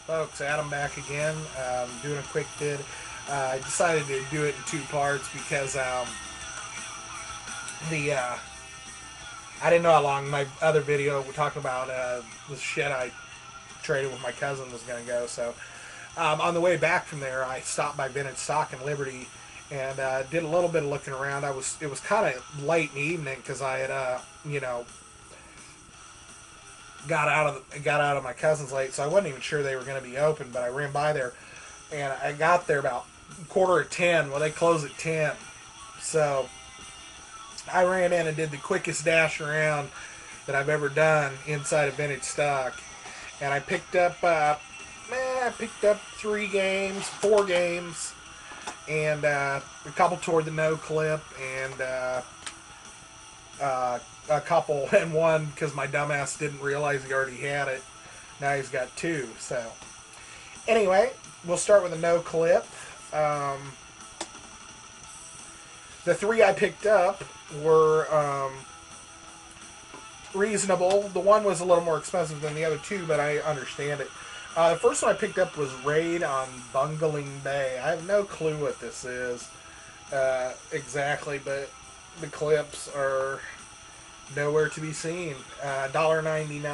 Folks, Adam back again, doing a quick vid. I decided to do it in two parts because the I didn't know how long my other video we talked about the shit I traded with my cousin was going to go. So on the way back from there, I stopped by Vintage Stock in Liberty and did a little bit of looking around. It was kind of late in the evening because I had got out of my cousin's late, so I wasn't even sure they were going to be open. But I ran by there, and I got there about quarter of 10. Well, they close at 10, so I ran in and did the quickest dash around that I've ever done inside of Vintage Stock, and I picked up three games, four games, and a couple toward the no clip, and a couple and one because my dumbass didn't realize he already had it. Now he's got two. So anyway, we'll start with a no clip. The three I picked up were reasonable. The one was a little more expensive than the other two, but I understand it. The first one I picked up was Raid on Bungling Bay. I have no clue what this is exactly, but the clips are nowhere to be seen. $1.99.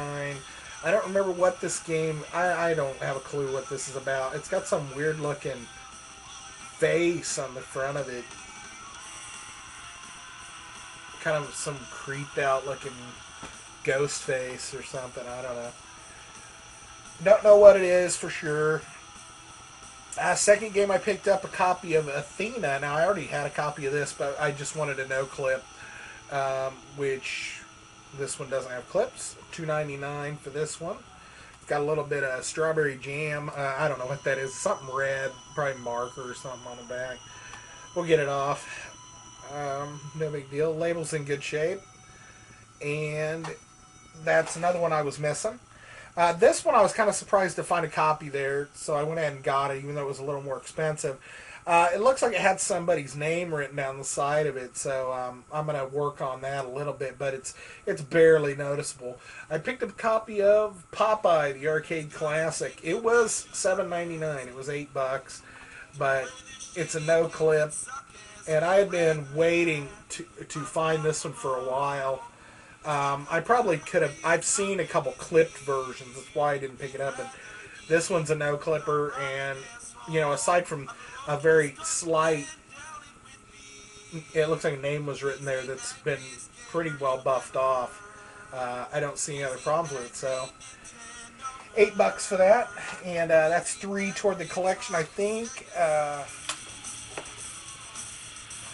I don't remember what this game. I don't have a clue what this is about. It's got some weird looking face on the front of it. Kind of some creeped out looking ghost face or something. I don't know. Don't know what it is for sure. Second game I picked up a copy of Athena. Now I already had a copy of this, but I just wanted a no clip. Which this one doesn't have clips. $2.99 for this one. It's got a little bit of strawberry jam. I don't know what that is. Something red, probably marker or something on the back. We'll get it off. No big deal. Label's in good shape, and that's another one I was missing. This one I was kind of surprised to find a copy there, so I went ahead and got it, even though it was a little more expensive. It looks like it had somebody's name written down the side of it, so I'm going to work on that a little bit, but it's barely noticeable. I picked up a copy of Popeye, the arcade classic. It was $7.99. It was $8, but it's a no clip, and I had been waiting to find this one for a while. I probably could have. I've seen a couple clipped versions. That's why I didn't pick it up. But this one's a no clipper, and aside from a very slight, it looks like a name was written there that's been pretty well buffed off. I don't see any other problems with it. So $8 for that, and that's three toward the collection, I think.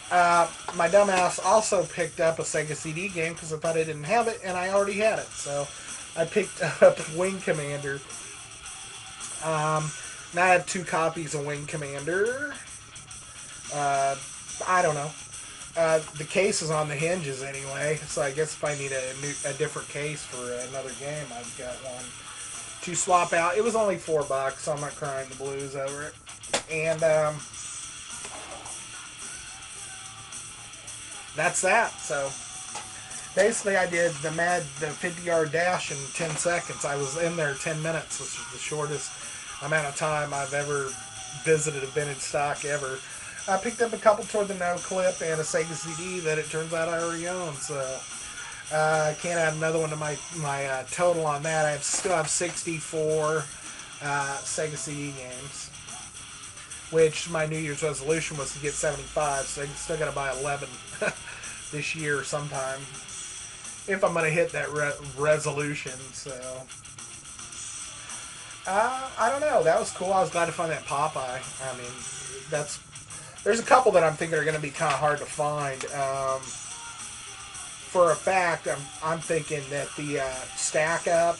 My dumbass also picked up a Sega CD game because I thought I didn't have it, and I already had it. So I picked up Wing Commander. Now I have two copies of Wing Commander. I don't know. The case is on the hinges anyway, so I guess if I need a different case for another game, I've got one to swap out. It was only $4, so I'm not crying the blues over it. And that's that. So basically, I did the 50-yard dash in 10 seconds. I was in there 10 minutes, which is the shortest amount of time I've ever visited a Vintage Stock ever. I picked up a couple toward the no clip and a Sega CD that it turns out I already own. So I can't add another one to my total on that. I still have 64 Sega CD games, which my New Year's resolution was to get 75, so I still got to buy 11 this year sometime, if I'm going to hit that resolution. So I don't know. That was cool. I was glad to find that Popeye. I mean, there's a couple that I'm thinking are going to be kind of hard to find. For a fact, I'm thinking that the Stack Up,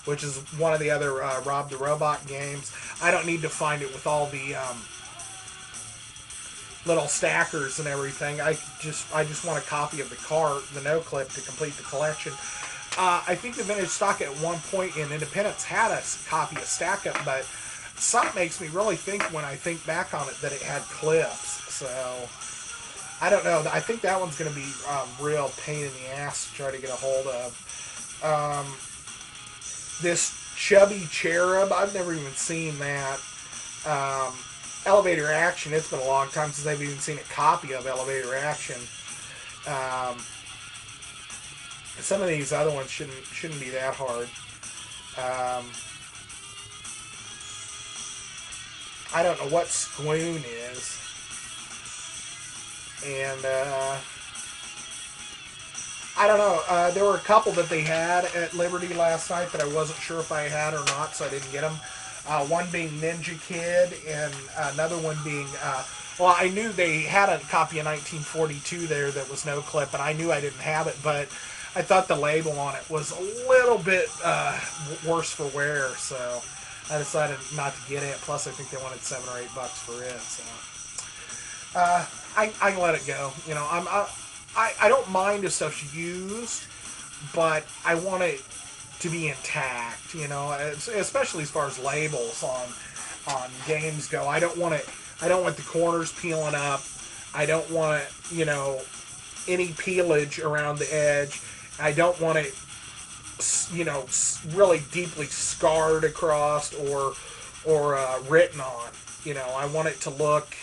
which is one of the other Rob the Robot games, I don't need to find it with all the little stackers and everything. I just want a copy of the cart, the no clip, to complete the collection. I think the Vintage Stock at one point in Independence had a copy of Stack Up, but something makes me really think when I think back on it that it had clips. So I don't know. I think that one's going to be a real pain in the ass to try to get a hold of. This Chubby Cherub. I've never even seen that. Elevator Action. It's been a long time since I've even seen a copy of Elevator Action. Some of these other ones shouldn't be that hard. I don't know what Squoon is. And I don't know. There were a couple that they had at Liberty last night that I wasn't sure if I had or not, so I didn't get them. One being Ninja Kid, and another one being... well, I knew they had a copy of 1942 there that was no clip, and I knew I didn't have it, but I thought the label on it was a little bit worse for wear, so I decided not to get it. Plus, I think they wanted $7 or $8 for it, so I can let it go. You know, I don't mind if stuff's used, but I want it to be intact. You know, especially as far as labels on games go. I don't want the corners peeling up. I don't want, you know, any peelage around the edge. I don't want it, you know, really deeply scarred across or written on. You know, I want it to look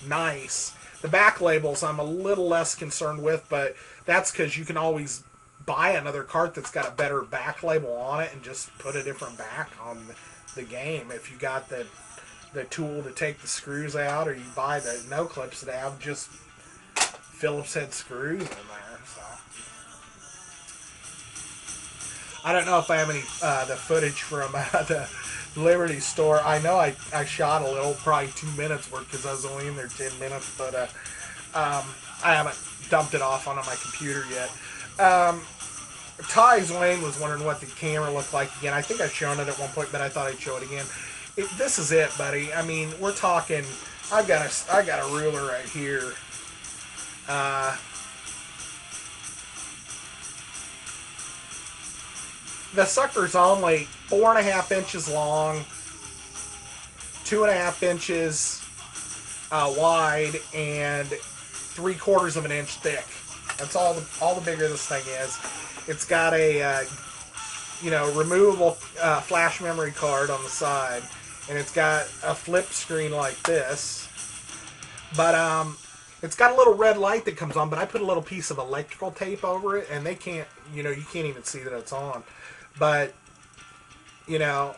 nice. The back labels I'm a little less concerned with, but that's because you can always buy another cart that's got a better back label on it and just put a different back on the game. If you got the tool to take the screws out, or you buy the no clips that have just Phillips head screws in there. So I don't know if I have any the footage from the Liberty store. I know I shot a little, probably 2 minutes worth, because I was only in there 10 minutes, but I haven't dumped it off onto my computer yet. Ty's Wayne was wondering what the camera looked like again. I think I've shown it at one point, but I thought I'd show it again. This is it, buddy. I mean, we're talking. I got a ruler right here. The sucker's only 4.5 inches long, 2.5 inches wide, and 3/4 of an inch thick. That's all the bigger this thing is. It's got a you know, removable flash memory card on the side, and it's got a flip screen like this. But it's got a little red light that comes on, but I put a little piece of electrical tape over it, and they can't, you know, you can't even see that it's on. But, you know,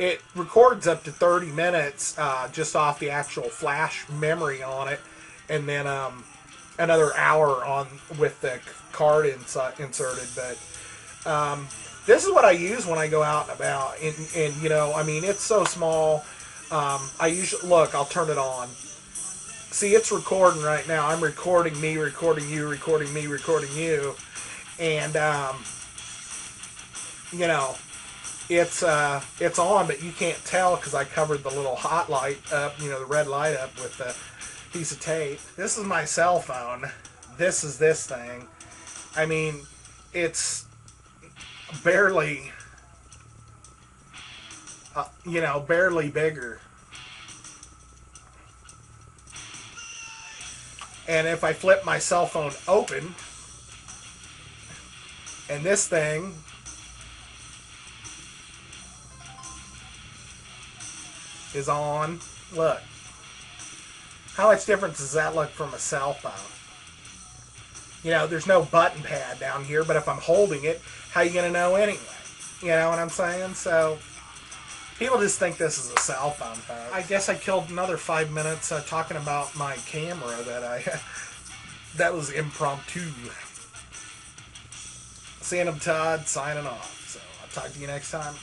it records up to 30 minutes just off the actual flash memory on it, and then another hour on with the card inserted. But this is what I use when I go out and about, and you know, I mean, it's so small. I usually, look, I'll turn it on. See, it's recording right now. I'm recording me, recording you, recording me, recording you, and you know, it's on, but you can't tell because I covered the little hot light up, you know, the red light up with the piece of tape. This is my cell phone. This is this thing. I mean, it's barely, you know, barely bigger. And if I flip my cell phone open, and this thing is on, look. How much difference does that look from a cell phone? You know, there's no button pad down here, but if I'm holding it, how are you going to know anyway? You know what I'm saying? So, people just think this is a cell phone, folks. I guess I killed another 5 minutes talking about my camera that was impromptu. Sandamtod signing off. So, I'll talk to you next time.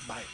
Bye.